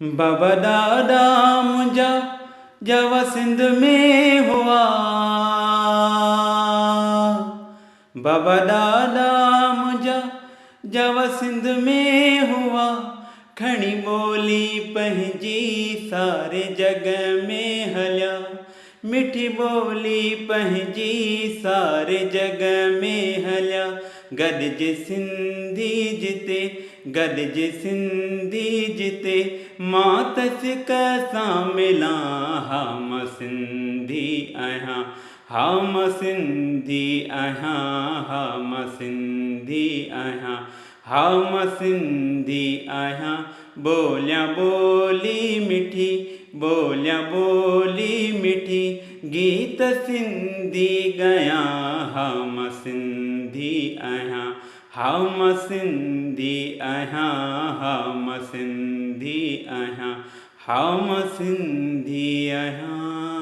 बाबा दादा मुंहिंजा जव सिंध में हुआ। बाबा दादा मुंहिंजा जव सिंध में हुआ। खणी ॿोली पंहिंजी सारे जग में हलिया। मिठी ॿोली पंहिंजी सारे जग में हलिया। गॾिज सिंधी जिते गॾिज सिंधी जिते मां त सिक सां मिलां। हा मां सिंधी आहियां, हा मां सिंधी आहियां, हा मां सिंधी आहियां, हा मां सिंधी आहियां। ॿोलियां ॿोली मिठी, ॿोलियां ॿोली मिठी, गीत सिंधी ॻायां। हा मां सिंधी आहियां, हा मां सिंधी आहियां, हा मां सिंधी आहियां, हा मां सिंधी आहियां।